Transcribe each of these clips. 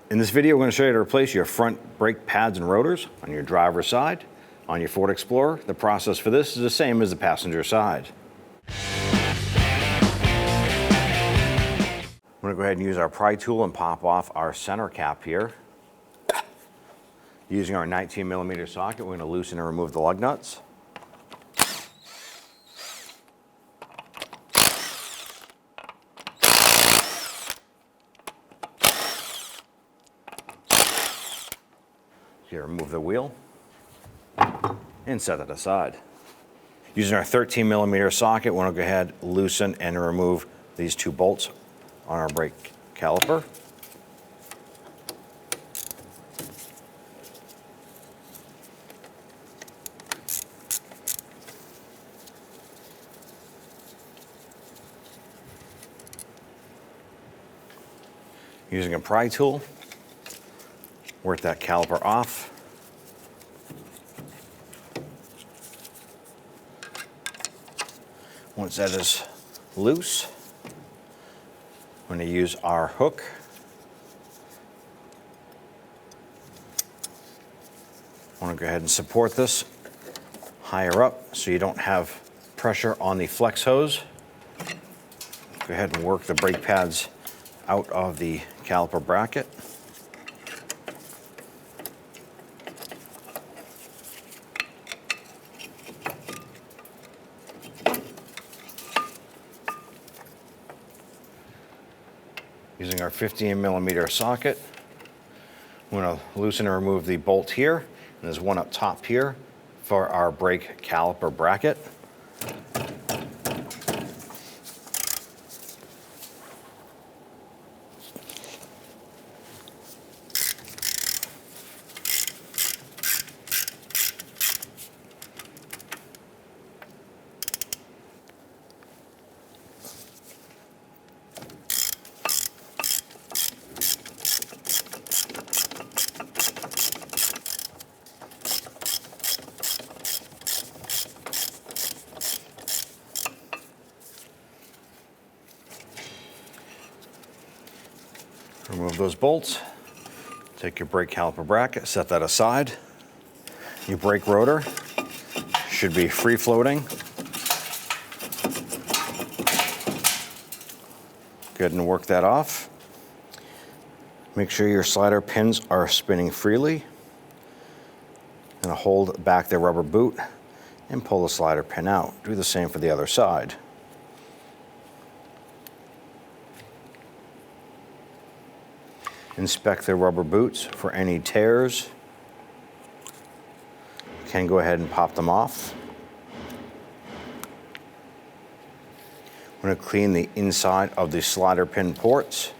In this video, we're going to show you how to replace your front brake pads and rotors on your driver's side. On your Ford Explorer, the process for this is the same as the passenger side. I'm going to go ahead and use our pry tool and pop off our center cap here. Using our 19mm socket, we're going to loosen and remove the lug nuts. Here, remove the wheel and set it aside. Using our 13mm socket, we're going to go ahead, loosen and remove these two bolts on our brake caliper. Using a pry tool, work that caliper off. Once that is loose, I'm going to use our hook. I want to go ahead and support this higher up so you don't have pressure on the flex hose. Go ahead and work the brake pads out of the caliper bracket. Using our 15mm socket, I'm going to loosen and remove the bolt here, and there's one up top here for our brake caliper bracket. Remove those bolts, take your brake caliper bracket, set that aside. Your brake rotor should be free floating. Go ahead and work that off. Make sure your slider pins are spinning freely. And hold back the rubber boot and pull the slider pin out. Do the same for the other side. Inspect the rubber boots for any tears. You can go ahead and pop them off. I'm going to clean the inside of the slider pin ports.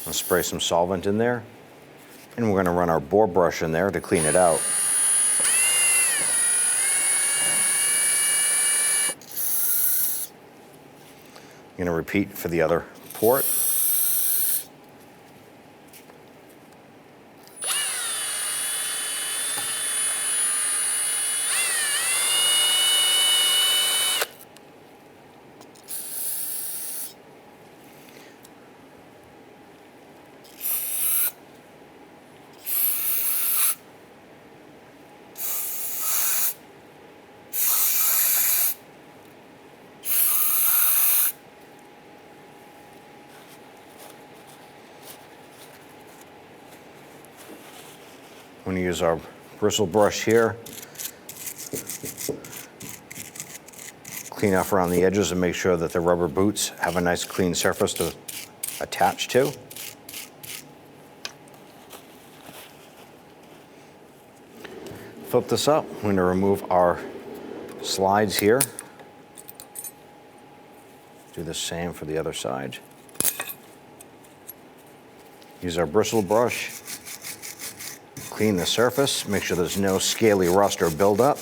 I'll spray some solvent in there. And we're going to run our bore brush in there to clean it out. I'm going to repeat for the other port. I'm going to use our bristle brush here. Clean off around the edges and make sure that the rubber boots have a nice clean surface to attach to. Flip this up. I'm going to remove our slides here. Do the same for the other side. Use our bristle brush. Clean the surface, make sure there's no scaly rust or buildup.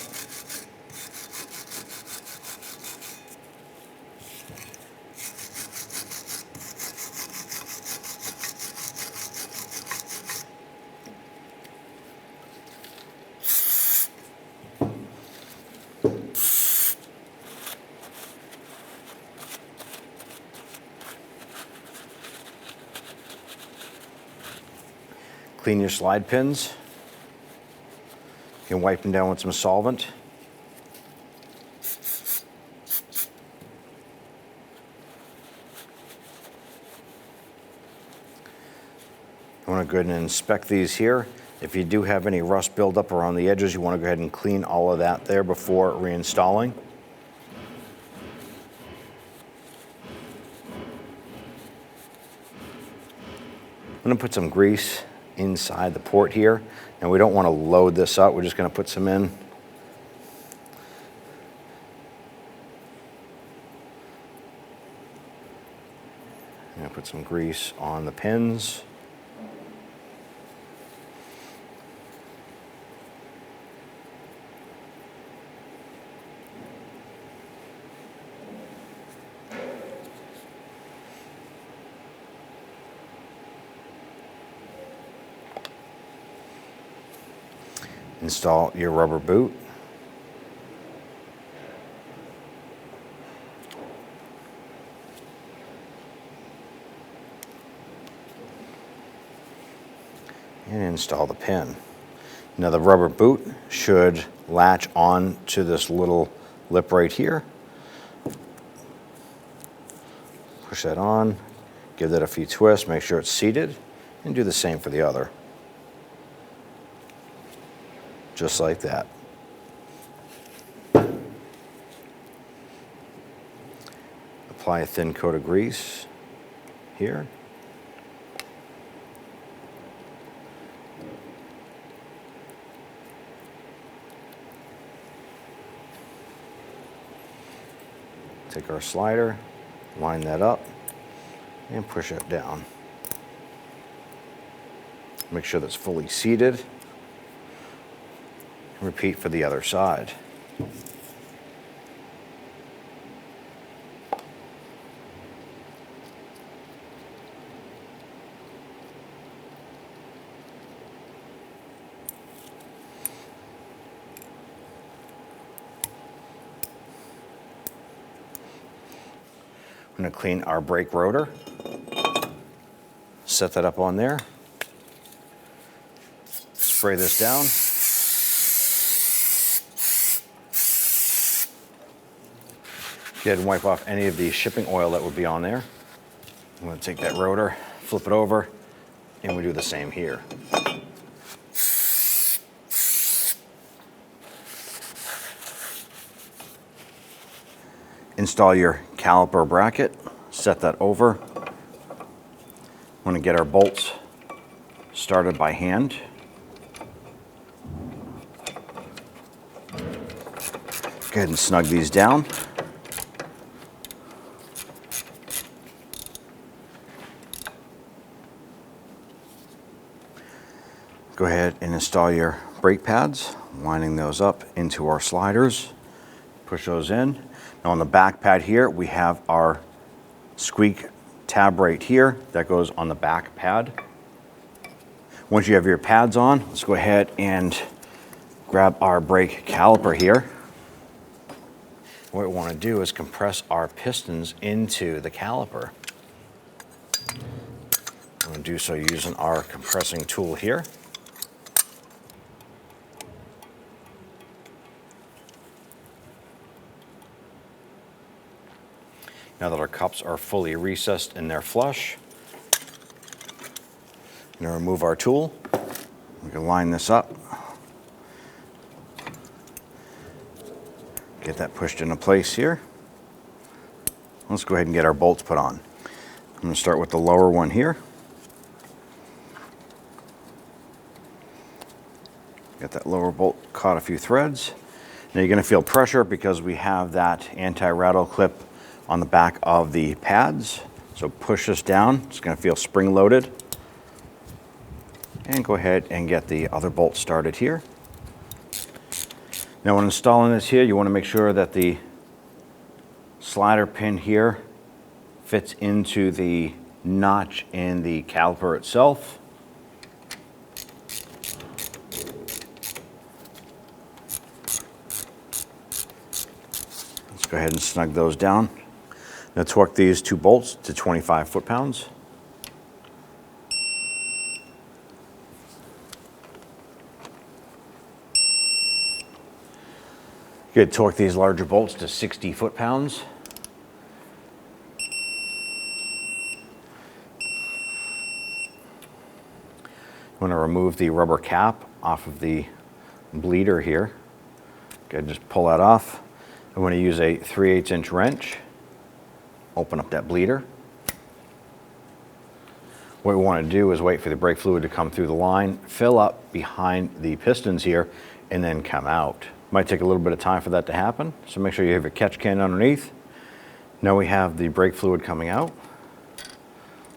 Clean your slide pins. You can wipe them down with some solvent. You want to go ahead and inspect these here. If you do have any rust buildup around the edges, you want to go ahead and clean all of that there before reinstalling. I'm going to put some grease inside the port here, and we don't want to load this up. We're just going to put some in. I'm going to put some grease on the pins. Install your rubber boot. And install the pin. Now the rubber boot should latch on to this little lip right here. Push that on, give that a few twists, make sure it's seated, and do the same for the other. Just like that. Apply a thin coat of grease here. Take our slider, line that up, and push it down. Make sure that's fully seated. Repeat for the other side. I'm going to clean our brake rotor. Set that up on there. Spray this down. Go ahead and wipe off any of the shipping oil that would be on there. I'm going to take that rotor, flip it over, and we do the same here. Install your caliper bracket, set that over. I'm going to get our bolts started by hand. Go ahead and snug these down. Go ahead and install your brake pads, lining those up into our sliders. Push those in. Now on the back pad here, we have our squeak tab right here that goes on the back pad. Once you have your pads on, let's go ahead and grab our brake caliper here. What we want to do is compress our pistons into the caliper. I'm going to do so using our compressing tool here. Now that our cups are fully recessed and they're flush, I'm going to remove our tool. We can line this up. Get that pushed into place here. Let's go ahead and get our bolts put on. I'm going to start with the lower one here. Get that lower bolt caught a few threads. Now you're going to feel pressure because we have that anti-rattle clip on the back of the pads. So push this down, it's going to feel spring loaded. And go ahead and get the other bolt started here. Now when installing this here, you want to make sure that the slider pin here fits into the notch in the caliper itself. Let's go ahead and snug those down. Now torque these two bolts to 25 foot-pounds. Good, torque these larger bolts to 60 foot-pounds. You want to remove the rubber cap off of the bleeder here. Okay, just pull that off. I'm going to use a 3/8 inch wrench. Open up that bleeder. What we want to do is wait for the brake fluid to come through the line, fill up behind the pistons here, and then come out. Might take a little bit of time for that to happen, so make sure you have your catch can underneath. Now we have the brake fluid coming out.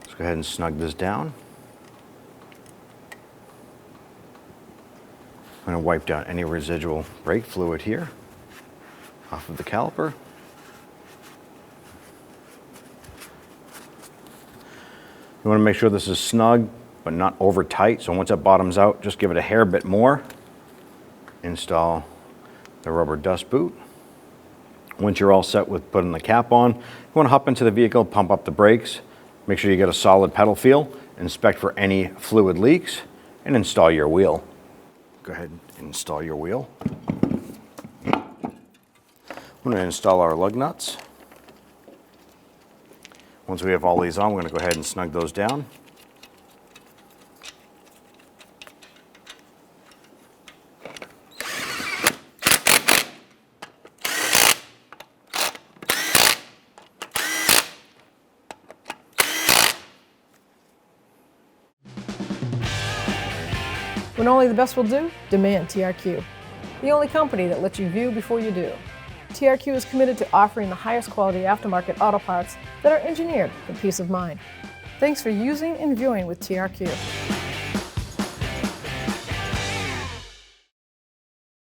Let's go ahead and snug this down. I'm going to wipe down any residual brake fluid here off of the caliper. You want to make sure this is snug, but not over tight. So once it bottoms out, just give it a hair bit more. Install the rubber dust boot. Once you're all set with putting the cap on, you want to hop into the vehicle, pump up the brakes, make sure you get a solid pedal feel, inspect for any fluid leaks, and install your wheel. Go ahead and install your wheel. I'm going to install our lug nuts. Once we have all these on, we're going to go ahead and snug those down. When only the best will do, demand TRQ. The only company that lets you view before you do. TRQ is committed to offering the highest quality aftermarket auto parts that are engineered for peace of mind. Thanks for using and viewing with TRQ.